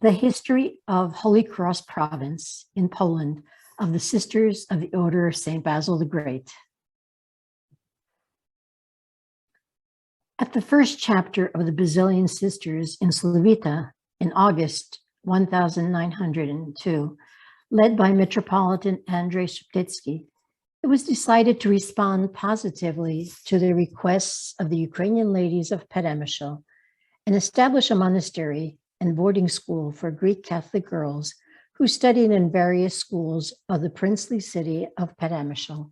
The history of Holy Cross Province in Poland of the Sisters of the Order of St. Basil the Great. At the first chapter of the Basilian Sisters in Slavita in August 1902, led by Metropolitan Andrzej Szeptycki, it was decided to respond positively to the requests of the Ukrainian ladies of Peremyshel and establish a monastery and boarding school for Greek Catholic girls who studied in various schools of the princely city of Peremyshel.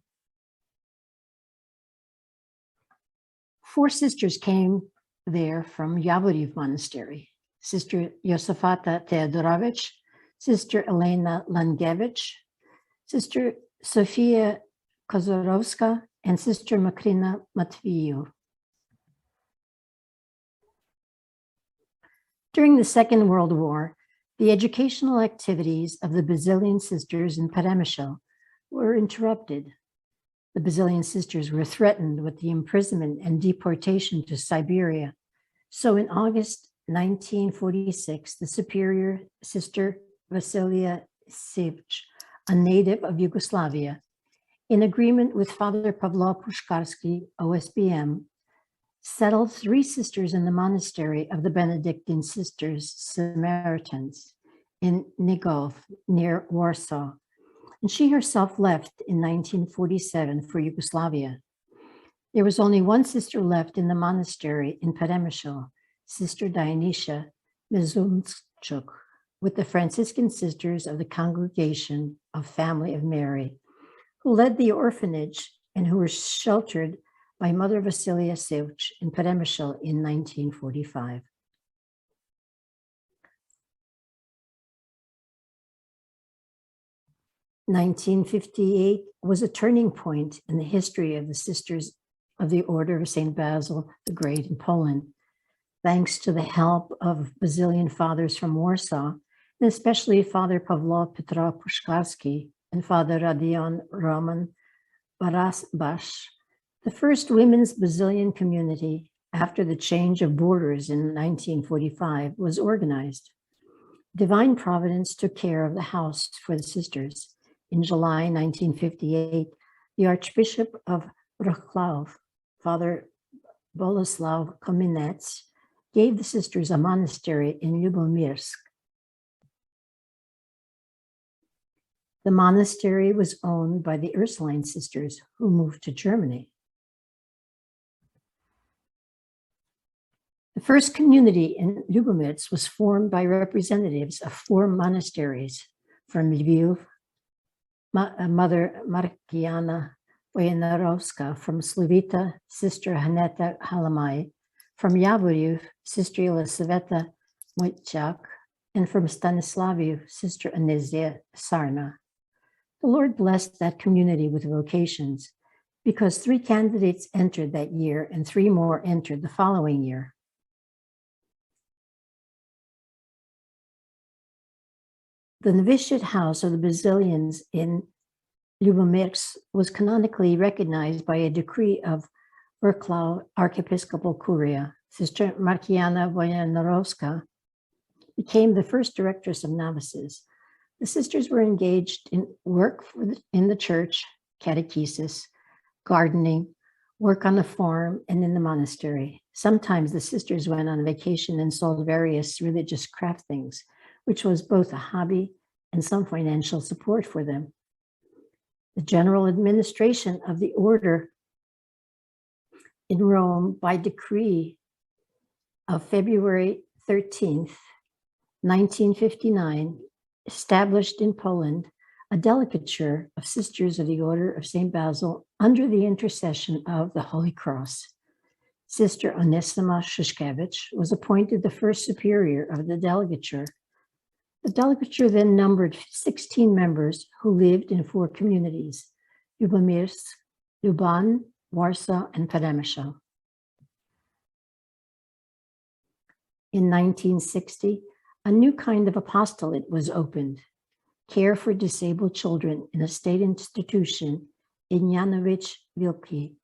4 sisters came there from Yavoriv Monastery: Sister Josafata Teodorovich, Sister Elena Langevich, Sister Sofia Kozorovska, and Sister Makrina Matviyu. During the Second World War, the educational activities of the Basilian Sisters in Peremyshel were interrupted. The Basilian Sisters were threatened with the imprisonment and deportation to Siberia. So in August 1946, the Superior Sister Vasilia Sievich, a native of Yugoslavia, in agreement with Father Pavlo Pushkarsky, OSBM, settled 3 sisters in the monastery of the Benedictine Sisters Samaritans in Nigov, near Warsaw, and she herself left in 1947 for Yugoslavia. There was only 1 sister left in the monastery in Peremyshel, Sister Dionysia Mizumchuk, with the Franciscan Sisters of the Congregation of Family of Mary, who led the orphanage and who were sheltered by Mother Vasilia Sievich in Peremyshel in 1945. (1958) was a turning point in the history of the Sisters of the Order of St. Basil the Great in Poland, thanks to the help of Basilian fathers from Warsaw, and especially Father Pavlo Petro Pushkarsky and Father Radion Roman Barasbash. The first women's Basilian community after the change of borders in 1945 was organized. Divine Providence took care of the house for the sisters. In July 1958, the Archbishop of Wrocław, Father Boleslav Kominets, gave the sisters a monastery in Lubomirsk. The monastery was owned by the Ursuline sisters, who moved to Germany. The first community in Lubomirsk was formed by representatives of 4 monasteries from Lviv, Mother Markiana Voynarovska, from Slavita, Sister Haneta Halamai, from Yavoriv, Sister Elisaveta Moitchak, and from Stanislaviv, Sister Anizia Sarna. The Lord blessed that community with vocations because 3 candidates entered that year and 3 more entered the following year. The novitiate house of the Basilians in Lubomirsk was canonically recognized by a decree of Wrocław Archiepiscopal Curia. Sister Markiana Voynarovska became the first directress of novices. The sisters were engaged in work in the church, catechesis, gardening, work on the farm, and in the monastery. Sometimes the sisters went on vacation and sold various religious craft things, which was both a hobby and some financial support for them. The general administration of the order in Rome, by decree of February 13th, 1959, established in Poland a delegature of Sisters of the Order of St. Basil under the intercession of the Holy Cross. Sister Onesima Shushkevich was appointed the first superior of the delegature. The delegature then numbered 16 members who lived in 4 communities: Lubomirsk, Luban, Warsaw, and Peremyshel. In 1960, a new kind of apostolate was opened: care for disabled children in a state institution in Janovich Vilki.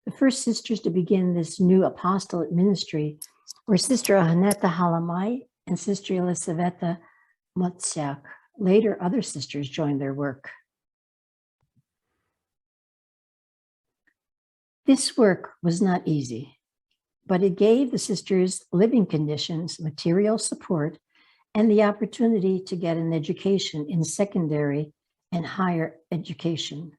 The first sisters to begin this new apostolate ministry were Sister Haneta Halamai and Sister Elisaveta Motziak. Later, other sisters joined their work. This work was not easy, but it gave the sisters living conditions, material support, and the opportunity to get an education in secondary and higher education.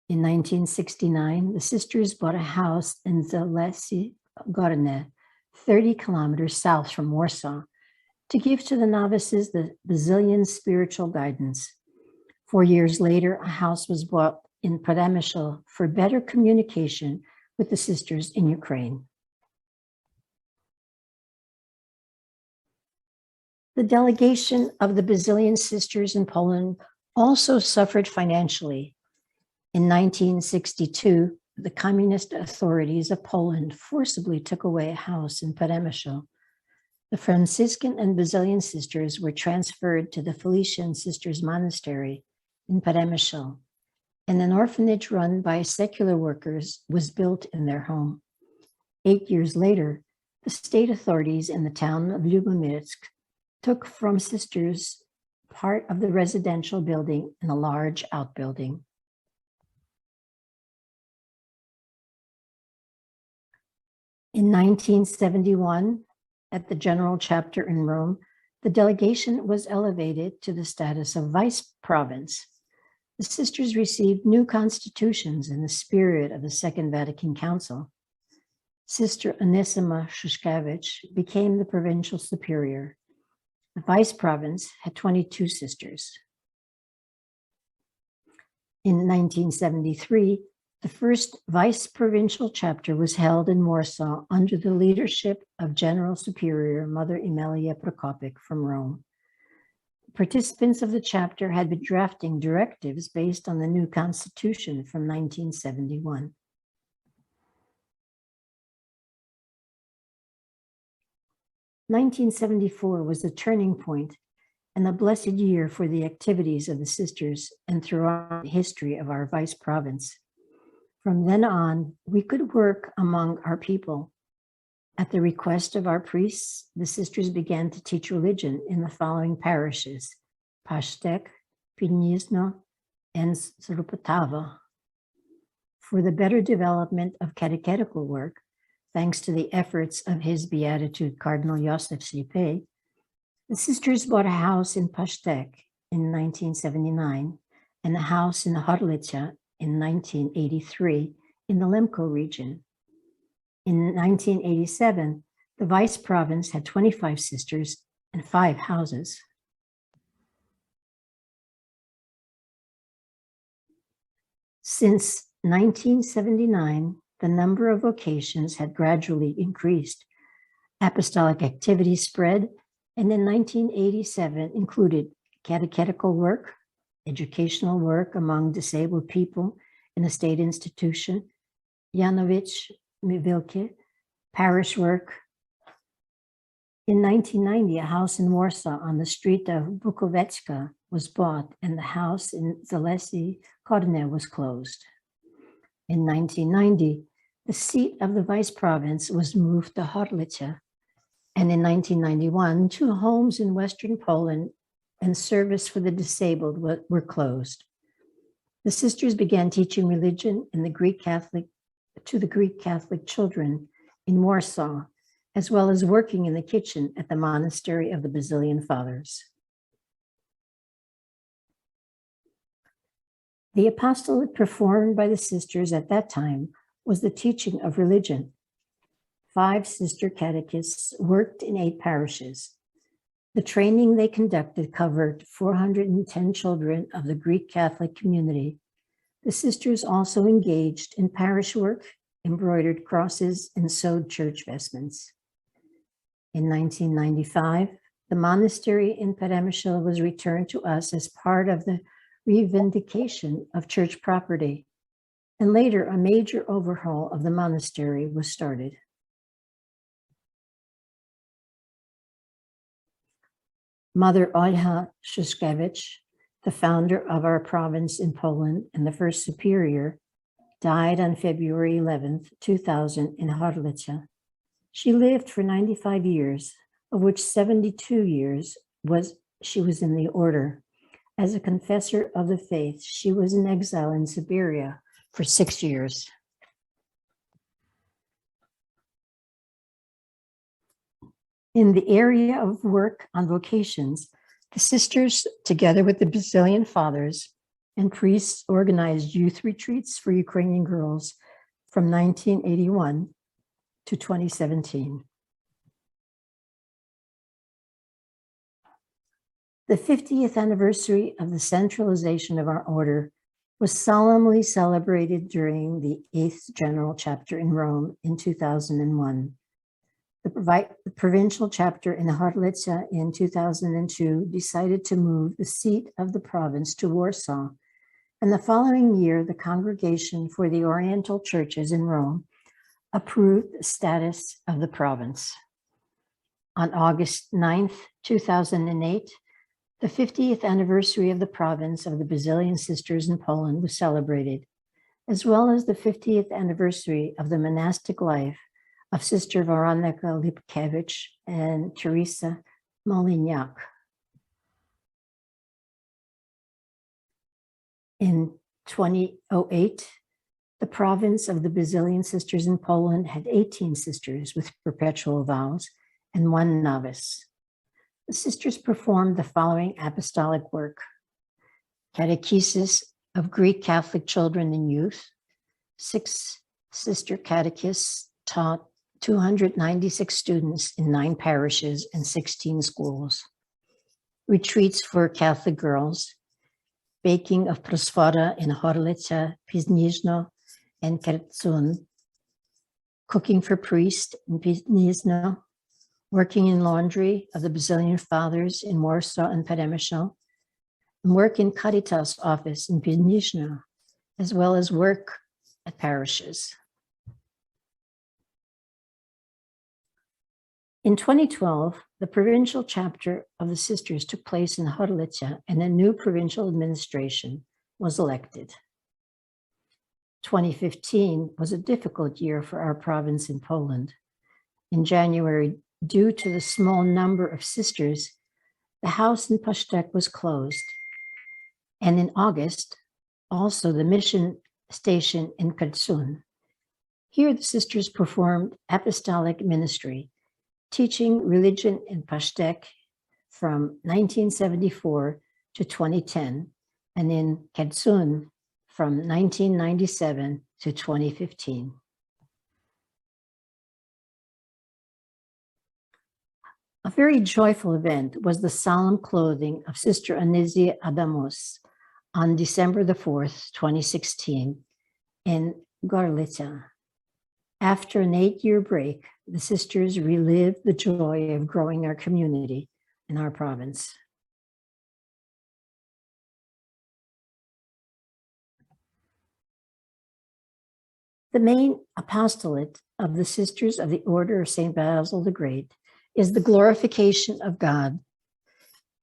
In 1969, the sisters bought a house in Zalesy Gorne, 30 kilometers south from Warsaw, to give to the novices the Basilian spiritual guidance. 4 years later, a house was bought in Przemysl for better communication with the sisters in Ukraine. The delegation of the Basilian Sisters in Poland also suffered financially. In 1962, the communist authorities of Poland forcibly took away a house in Przemysl. The Franciscan and Basilian sisters were transferred to the Felician Sisters Monastery in Przemysl, and an orphanage run by secular workers was built in their home. 8 years later, the state authorities in the town of Lubomirsk took from sisters part of the residential building and a large outbuilding. In 1971, at the General Chapter in Rome, the delegation was elevated to the status of vice province. The sisters received new constitutions in the spirit of the Second Vatican Council. Sister Onysima Shushkevich became the provincial superior. The vice province had 22 sisters. In 1973, the first vice provincial chapter was held in Warsaw under the leadership of General Superior Mother Emilia Prokopic from Rome. Participants of the chapter had been drafting directives based on the new constitution from 1971. "1974 was a turning point and a blessed year for the activities of the sisters and throughout the history of our vice province. From then on, we could work among our people. At the request of our priests, the sisters began to teach religion in the following parishes: Pashtek, Pidnizno, and Srupotava. For the better development of catechetical work, thanks to the efforts of His Beatitude Cardinal Joseph Slipe, the sisters bought a house in Pashtek in 1979 and a house in Horlica in 1983 in the Lemko region. In 1987, the vice province had 25 sisters and 5 houses. Since 1979, the number of vocations had gradually increased. Apostolic activity spread, and in 1987 included catechetical work, educational work among disabled people in a state institution, Janowicz Wilke, parish work. In 1990, a house in Warsaw on the street of Bukowiecka was bought, and the house in Zalesy Gorne was closed. In 1990, the seat of the vice province was moved to Horlica, and in 1991, 2 homes in Western Poland and service for the disabled were closed. The sisters began teaching religion to the Greek Catholic children in Warsaw, as well as working in the kitchen at the monastery of the Basilian Fathers. The apostolate performed by the sisters at that time was the teaching of religion. 5 sister catechists worked in 8 parishes. The training they conducted covered 410 children of the Greek Catholic community. The sisters also engaged in parish work, embroidered crosses, and sewed church vestments. In 1995, the monastery in Przemysl was returned to us as part of the revindication of church property, and later a major overhaul of the monastery was started. Mother Olha Shushkevich, the founder of our province in Poland and the first superior, died on February 11th, 2000 in Hrysanta. She lived for 95 years, of which 72 years she was in the order. As a confessor of the faith, she was in exile in Siberia for 6 years. In the area of work on vocations, the sisters, together with the Basilian fathers and priests, organized youth retreats for Ukrainian girls from 1981 to 2017. The 50th anniversary of the centralization of our order was solemnly celebrated during the 8th General Chapter in Rome in 2001. The provincial chapter in Hrysanta in 2002 decided to move the seat of the province to Warsaw, and the following year, the Congregation for the Oriental Churches in Rome approved the status of the province. On August 9th, 2008, the 50th anniversary of the province of the Basilian Sisters in Poland was celebrated, as well as the 50th anniversary of the monastic life of Sister Veronica Lipkiewicz and Teresa Malynyak. In 2008, the province of the Basilian Sisters in Poland had 18 sisters with perpetual vows and 1 novice. The sisters performed the following apostolic work: catechesis of Greek Catholic children and youth. 6 sister catechists taught 296 students in 9 parishes and 16 schools. Retreats for Catholic girls, baking of prosfora in Hrysanta, Piśniczno, and Kherson, cooking for priests in Piśniczno, working in laundry of the Basilian Fathers in Warsaw and Peremyśl, and work in Caritas office in Piśniczno, as well as work at parishes. In 2012, the provincial chapter of the sisters took place in Hrysanta, and a new provincial administration was elected. 2015 was a difficult year for our province in Poland. In January, due to the small number of sisters, the house in Pasztek was closed. And in August, also the mission station in Kherson. Here the sisters performed apostolic ministry, teaching religion in Pasztek from 1974 to 2010, and in Kherson from 1997 to 2015. A very joyful event was the solemn clothing of Sister Anisia Adamos on December the 4th, 2016, in Hrysanta. After an 8-year break, the sisters relived the joy of growing our community in our province. The main apostolate of the Sisters of the Order of St. Basil the Great is the glorification of God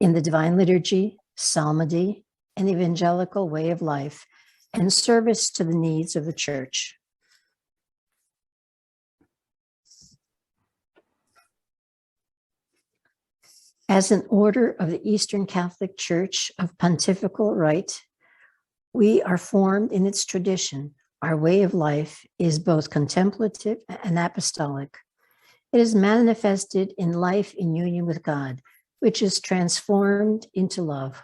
in the Divine Liturgy, psalmody, and evangelical way of life, and service to the needs of the Church. As an order of the Eastern Catholic Church of pontifical right, we are formed in its tradition. Our way of life is both contemplative and apostolic. It is manifested in life in union with God, which is transformed into love,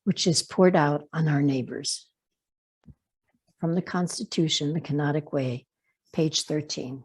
which is poured out on our neighbors. From the Constitution, the Canonic Way, page 13.